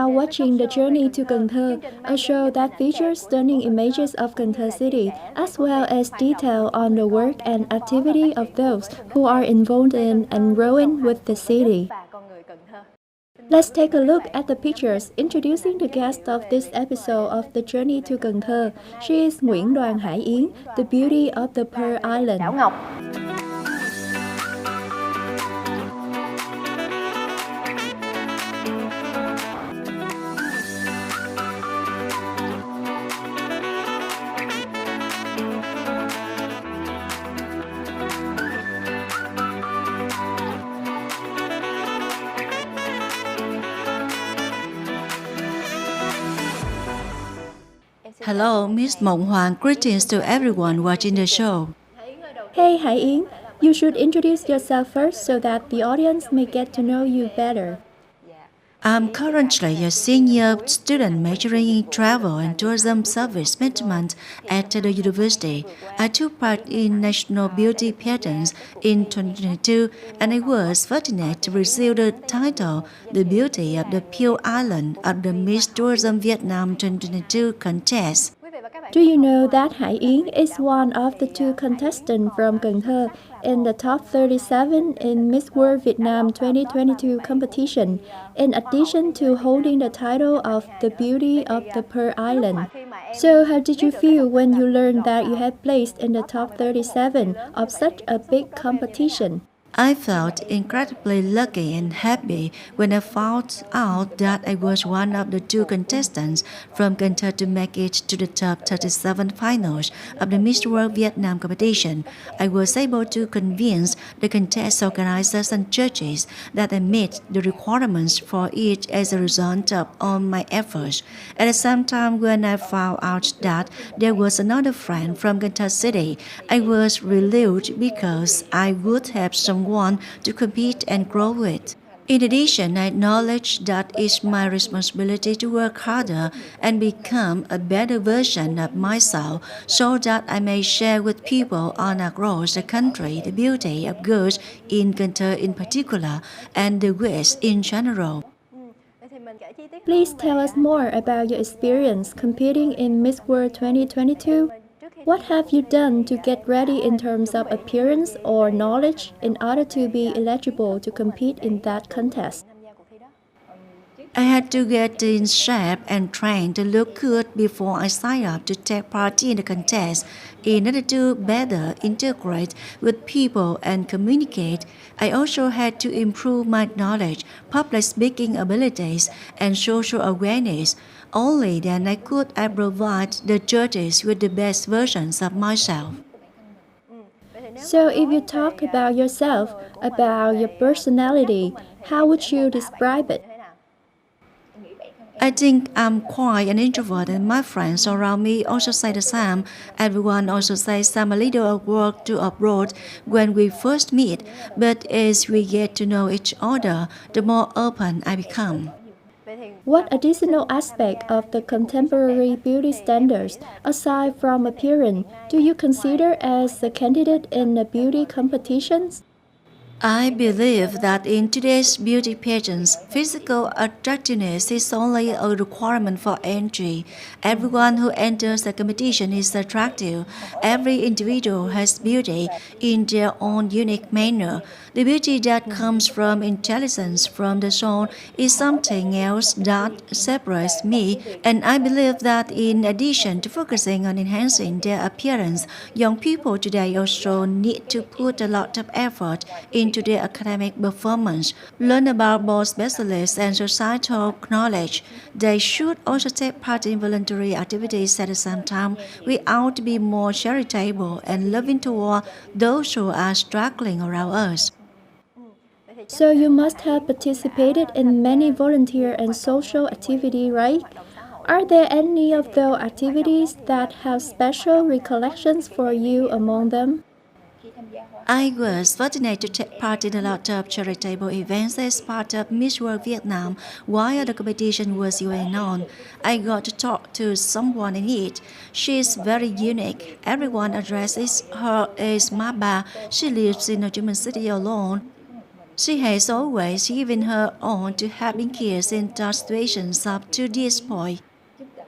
now watching The Journey to Cần Thơ, a show that features stunning images of Cần Thơ city, as well as detail on the work and activity of those who are involved in and growing with the city. Let's take a look at the pictures introducing the guest of this episode of The Journey to Cần Thơ. She is Nguyễn Đoàn Hải Yến, the beauty of the Pearl Island. Hello, Miss Mộng Hoàng. Greetings to everyone watching the show. Hey Hải Yến, you should introduce yourself first so that the audience may get to know you better. I'm currently a senior student majoring in travel and tourism service management at Tây Đô University. I took part in national beauty pageants in 2022 and I was fortunate to receive the title The Beauty of the Pearl Island at the Miss Tourism Vietnam 2022 contest. Do you know that Hải Yến is one of the two contestants from Cần Thơ in the top 37 in Miss World Vietnam 2022 competition, in addition to holding the title of the Beauty of the Pearl Island? So how did you feel when you learned that you had placed in the top 37 of such a big competition? I felt incredibly lucky and happy when I found out that I was one of the two contestants from Cần Thơ to make it to the top 37 finals of the Miss World Vietnam competition. I was able to convince the contest organizers and judges that I met the requirements for it as a result of all my efforts. At the same time, when I found out that there was another friend from Cần Thơ City, I was relieved because I would have someone to compete and grow with. In addition, I acknowledge that it's my responsibility to work harder and become a better version of myself so that I may share with people all across the country the beauty of girls in Cần Thơ in particular and the West in general. Please tell us more about your experience competing in Miss World 2022. What have you done to get ready in terms of appearance or knowledge in order to be eligible to compete in that contest? I had to get in shape and train to look good before I signed up to take part in the contest. In order to better integrate with people and communicate, I also had to improve my knowledge, public speaking abilities, and social awareness. Only then could I provide the judges with the best versions of myself. So if you talk about yourself, about your personality, how would you describe it? I think I'm quite an introvert and my friends around me also say the same. Everyone also says I'm a little awkward to abroad when we first meet, but as we get to know each other, the more open I become. What additional aspect of the contemporary beauty standards, aside from appearance, do you consider as a candidate in the beauty competitions? I believe that in today's beauty pageants, physical attractiveness is only a requirement for entry. Everyone who enters the competition is attractive. Every individual has beauty in their own unique manner. The beauty that comes from intelligence from the soul is something else that separates me, and I believe that in addition to focusing on enhancing their appearance, young people today also need to put a lot of effort into their academic performance, learn about both specialists and societal knowledge. They should also take part in voluntary activities at the same time. We ought to be more charitable and loving toward those who are struggling around us. So you must have participated in many volunteer and social activities, right? Are there any of those activities that have special recollections for you among them? I was fortunate to take part in a lot of charitable events as part of Miss World Vietnam while the competition was going on. I got to talk to someone in it. She is very unique. Everyone addresses her as Maba. She lives in a German city alone. She has always given her all to helping kids in tough situations up to this point.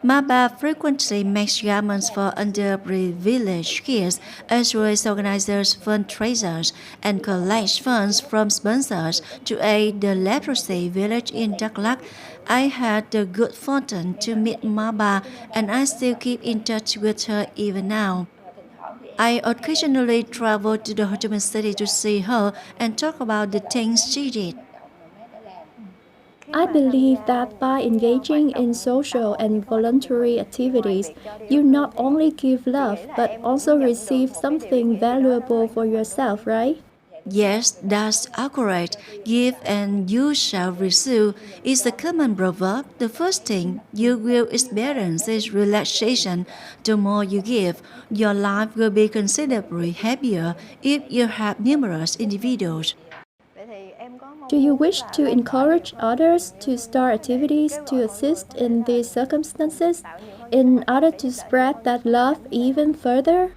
MABA frequently makes garments for underprivileged kids, as well as organizes fundraisers and collects funds from sponsors to aid the leprosy village in Dakhla. I had the good fortune to meet MABA, and I still keep in touch with her even now. I occasionally travel to the Ho Chi Minh City to see her and talk about the things she did. I believe that by engaging in social and voluntary activities, you not only give love but also receive something valuable for yourself, right? Yes, that's accurate. Give and you shall receive is a common proverb. The first thing you will experience is relaxation. The more you give, your life will be considerably happier if you have numerous individuals. Do you wish to encourage others to start activities to assist in these circumstances in order to spread that love even further?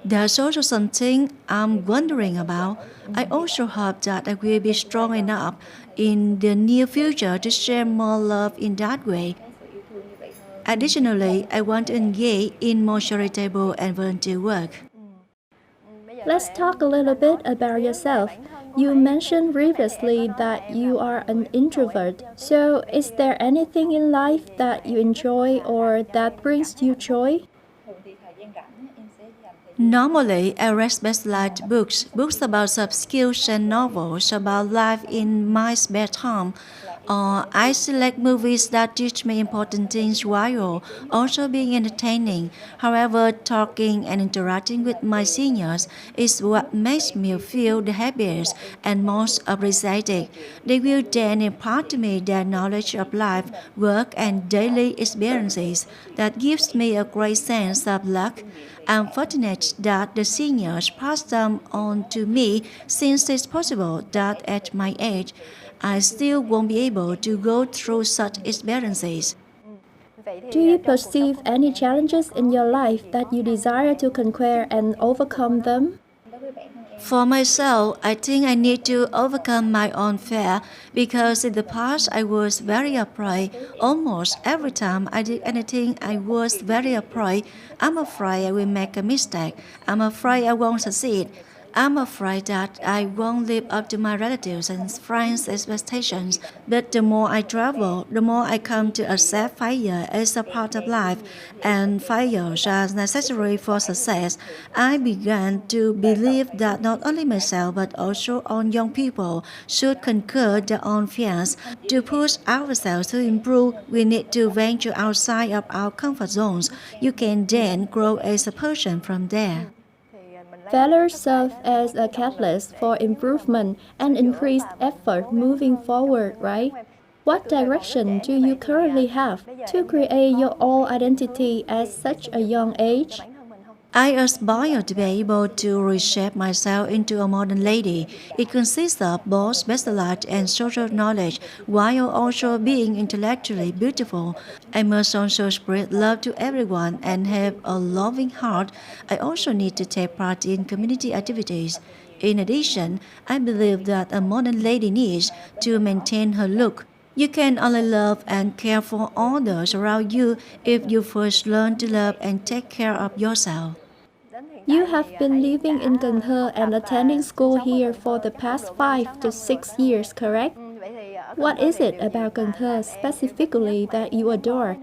That's also something I'm wondering about. I also hope that I will be strong enough in the near future to share more love in that way. Additionally, I want to engage in more charitable and volunteer work. Let's talk a little bit about yourself. You mentioned previously that you are an introvert. So, is there anything in life that you enjoy or that brings you joy? Normally, I read specialized books about soft skills and novels about life in my spare time. Or I select movies that teach me important things while also being entertaining. However, talking and interacting with my seniors is what makes me feel the happiest and most appreciated. They will then impart to me their knowledge of life, work, and daily experiences. That gives me a great sense of luck. I'm fortunate that the seniors pass them on to me, since it's possible that at my age, I still won't be able to go through such experiences. Do you perceive any challenges in your life that you desire to conquer and overcome them? For myself, I think I need to overcome my own fear because in the past I was very afraid. Almost every time I did anything, I was very afraid. I'm afraid I will make a mistake. I'm afraid I won't succeed. I'm afraid that I won't live up to my relatives and friends' expectations. But the more I travel, the more I come to accept failure as a part of life, and failures are necessary for success. I began to believe that not only myself but also all young people should conquer their own fears. To push ourselves to improve, we need to venture outside of our comfort zones. You can then grow as a person from there. Failure serves as a catalyst for improvement and increased effort moving forward, right? What direction do you currently have to create your own identity at such a young age? I aspire to be able to reshape myself into a modern lady. It consists of both specialized and social knowledge, while also being intellectually beautiful. I must also spread love to everyone and have a loving heart. I also need to take part in community activities. In addition, I believe that a modern lady needs to maintain her look. You can only love and care for others around you if you first learn to love and take care of yourself. You have been living in Cần Thơ and attending school here for the past 5 to 6 years, correct? What is it about Cần Thơ specifically that you adore?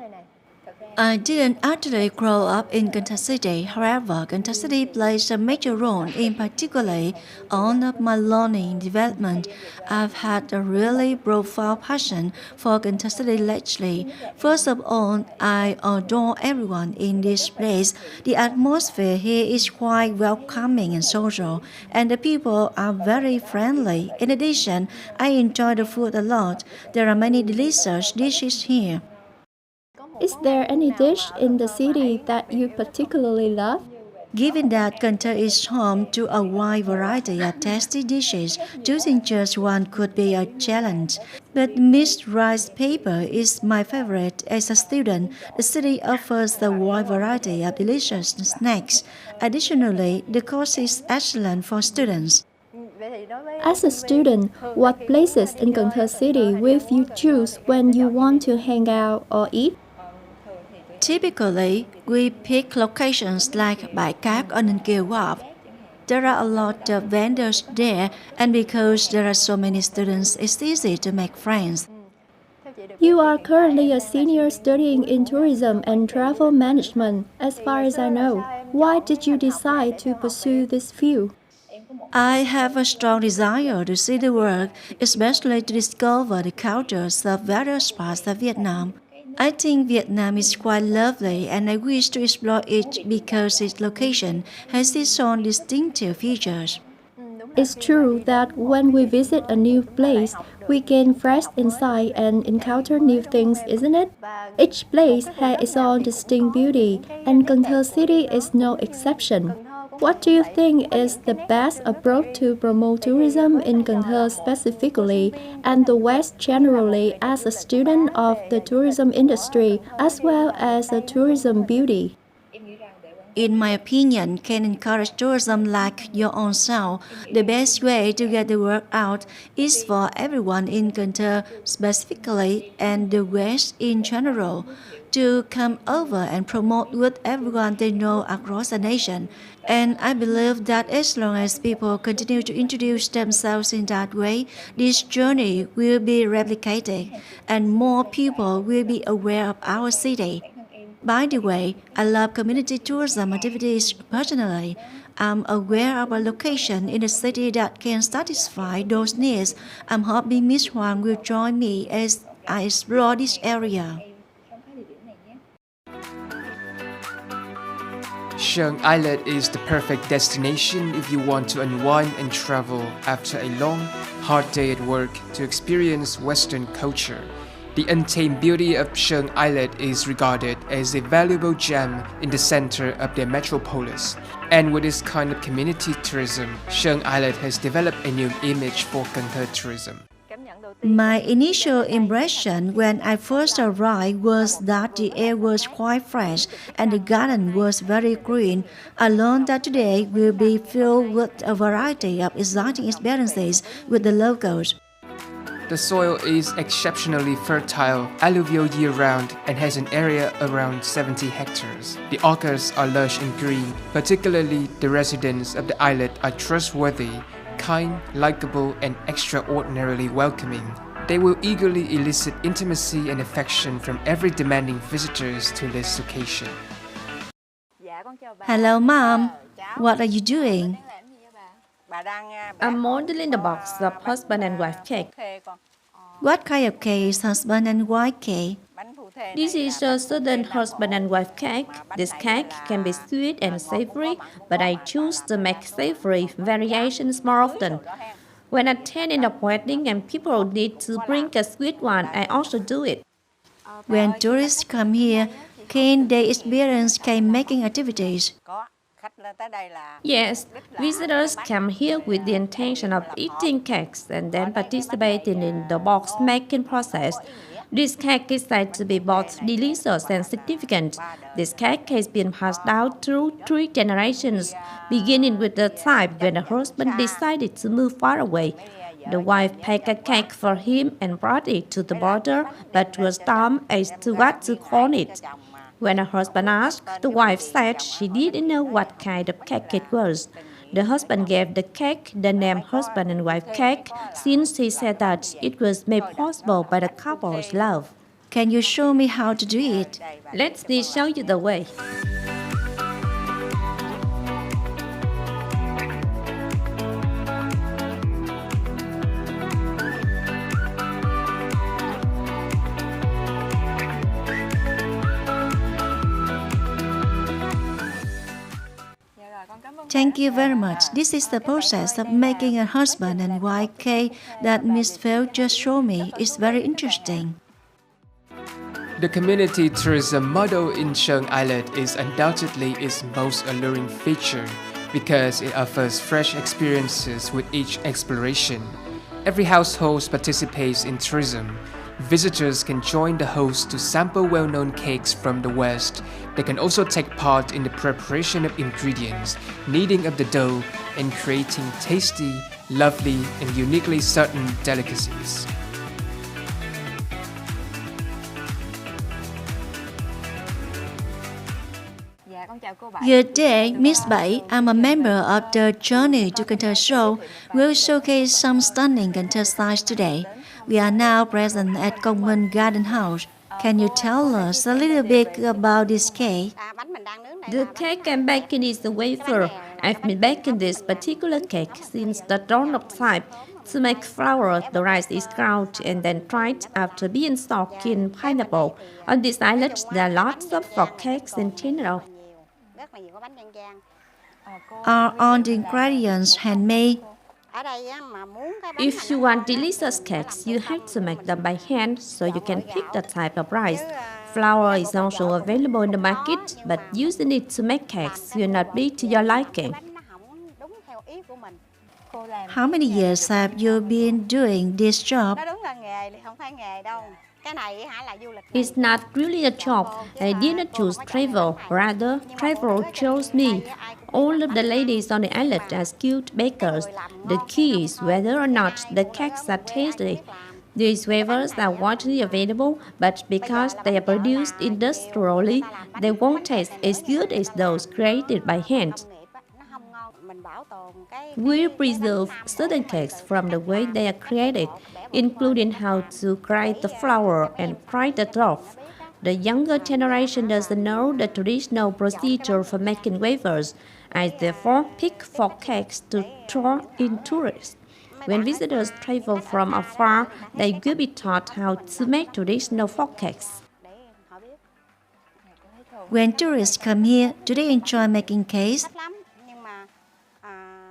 I didn't actually grow up in Kênh THiCity. However, Kênh THiCity plays a major role in particularly all of my learning development. I've had a really profound passion for Kênh City lately. First of all, I adore everyone in this place. The atmosphere here is quite welcoming and social, and the people are very friendly. In addition, I enjoy the food a lot. There are many delicious dishes here. Is there any dish in the city that you particularly love? Given that Cần Thơ is home to a wide variety of tasty dishes, choosing just one could be a challenge. But mixed rice paper is my favorite. As a student, the city offers a wide variety of delicious snacks. Additionally, the course is excellent for students. As a student, what places in Cần Thơ City will you choose when you want to hang out or eat? Typically, we pick locations like Bãi Cát or Ninh Kiều Wharf. There are a lot of vendors there, and because there are so many students, it's easy to make friends. You are currently a senior studying in tourism and travel management, as far as I know. Why did you decide to pursue this field? I have a strong desire to see the world, especially to discover the cultures of various parts of Vietnam. I think Vietnam is quite lovely and I wish to explore it because its location has its own distinctive features. It's true that when we visit a new place, we gain fresh insight and encounter new things, isn't it? Each place has its own distinct beauty, and Cần Thơ City is no exception. What do you think is the best approach to promote tourism in Cần Thơ specifically and the West generally as a student of the tourism industry as well as a tourism beauty? In my opinion, can encourage tourism like your own self. The best way to get the word out is for everyone in Cần Thơ specifically and the West in general to come over and promote with everyone they know across the nation. And I believe that as long as people continue to introduce themselves in that way, this journey will be replicated and more people will be aware of our city. By the way, I love community tourism activities personally. I'm aware of a location in the city that can satisfy those needs. I'm hoping Miss Hoàng will join me as I explore this area. Shang Islet is the perfect destination if you want to unwind and travel after a long, hard day at work to experience Western culture. The untamed beauty of Shang Islet is regarded as a valuable gem in the center of the metropolis. And with this kind of community tourism, Shang Islet has developed a new image for Cần Thơ tourism. My initial impression when I first arrived was that the air was quite fresh and the garden was very green. I learned that today will be filled with a variety of exciting experiences with the locals. The soil is exceptionally fertile, alluvial year-round, and has an area around 70 hectares. The orchards are lush and green, particularly the residents of the islet are trustworthy, kind, likable, and extraordinarily welcoming. They will eagerly elicit intimacy and affection from every demanding visitors to this location. Hello, Mom. What are you doing? I'm modeling the box of husband and wife cake. What kind of cake is husband and wife cake? This is a southern husband and wife cake. This cake can be sweet and savory, but I choose to make savory variations more often. When attending a wedding and people need to bring a sweet one, I also do it. When tourists come here, can they experience cake making activities? Yes, visitors come here with the intention of eating cakes and then participating in the box making process. This cake is said to be both delicious and significant. This cake has been passed down through 3 generations, beginning with the time when the husband decided to move far away. The wife baked a cake for him and brought it to the border, but was dumb as to what to call it. When her husband asked, the wife said she didn't know what kind of cake it was. The husband gave the cake the name husband and wife cake since he said that it was made possible by the couple's love. Can you show me how to do it? Let me show you the way. Thank you very much. This is the process of making a husband and wife cake that Miss Phil just showed me. It's very interesting. The community tourism model in Shang Islet is undoubtedly its most alluring feature because it offers fresh experiences with each exploration. Every household participates in tourism. Visitors can join the host to sample well-known cakes from the West. They can also take part in the preparation of ingredients, kneading of the dough, and creating tasty lovely and uniquely certain delicacies. Good day, Miss Bảy. I'm a member of the Journey to Cần Thơ show. We'll showcase some stunning Cần Thơ sights today. We are now present at Công Minh Garden House. Can you tell us a little bit about this cake? The cake I'm baking is the wafer. I've been baking this particular cake since the dawn of time. To make flour, the rice is ground and then dried after being soaked in pineapple. On this island, there are lots of frog cakes in general. Are all the ingredients handmade? If you want delicious cakes, you have to make them by hand, so you can pick the type of rice. Flour is also available in the market, but using it to make cakes will not be to your liking. How many years have you been doing this job? It's not really a job. I didn't choose travel. Rather, travel chose me. All of the ladies on the island are skilled bakers. The key is whether or not the cakes are tasty. These wafers are widely available, but because they are produced industrially, they won't taste as good as those created by hand. We preserve certain cakes from the way they are created, including how to grind the flour and fry the dough. The younger generation doesn't know the traditional procedure for making wafers. I therefore pick 4 cakes to draw in tourists. When visitors travel from afar, they will be taught how to make traditional folk cakes. When tourists come here, do they enjoy making cakes?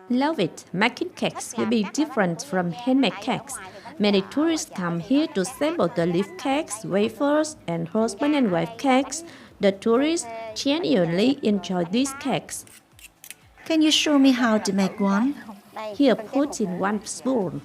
Love it. Making cakes will be different from handmade cakes. Many tourists come here to sample the leaf cakes, wafers, and husband and wife cakes. The tourists genuinely enjoy these cakes. Can you show me how to make one? Here, put in 1 spoon.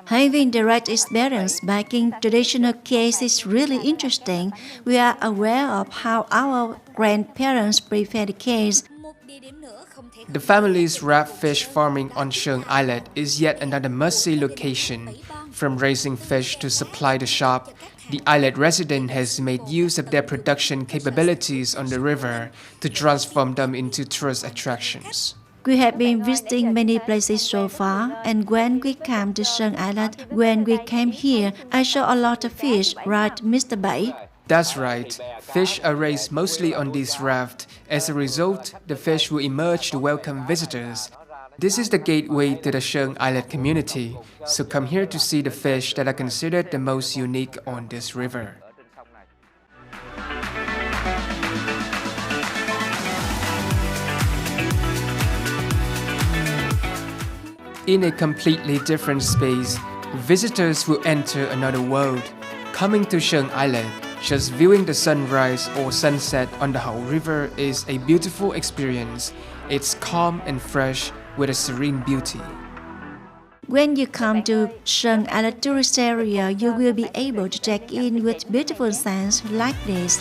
Having direct experience baking traditional cakes is really interesting. We are aware of how our grandparents prepared the cakes. The family's wrap fish farming on Seong Islet is yet another must-see location. From raising fish to supply the shop, the islet resident has made use of their production capabilities on the river to transform them into tourist attractions. We have been visiting many places so far, and when we came to Seong Island, when we came here, I saw a lot of fish, right, Mr. Bảy? That's right. Fish are raised mostly on this raft. As a result, the fish will emerge to welcome visitors. This is the gateway to the Seong Islet community, so come here to see the fish that are considered the most unique on this river. In a completely different space, visitors will enter another world. Coming to Seong Island, just viewing the sunrise or sunset on the Hậu River is a beautiful experience. It's calm and fresh with a serene beauty. When you come to Seong Island tourist area, you will be able to check in with beautiful scenes like this.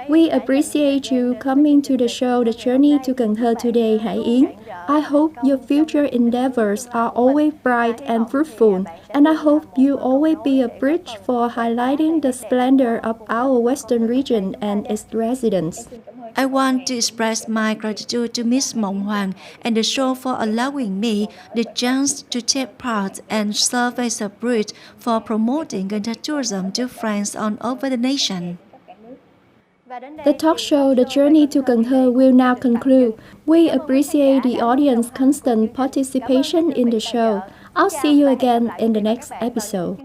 We appreciate you coming to the show The Journey to Cần Thơ today, Hải Yến. I hope your future endeavors are always bright and fruitful, and I hope you always be a bridge for highlighting the splendor of our Western region and its residents. I want to express my gratitude to Miss Mộng Hoàng and the show for allowing me the chance to take part and serve as a bridge for promoting Cần Thơ tourism to friends all over the nation. The talk show The Journey to Cần Thơ will now conclude. We appreciate the audience's constant participation in the show. I'll see you again in the next episode.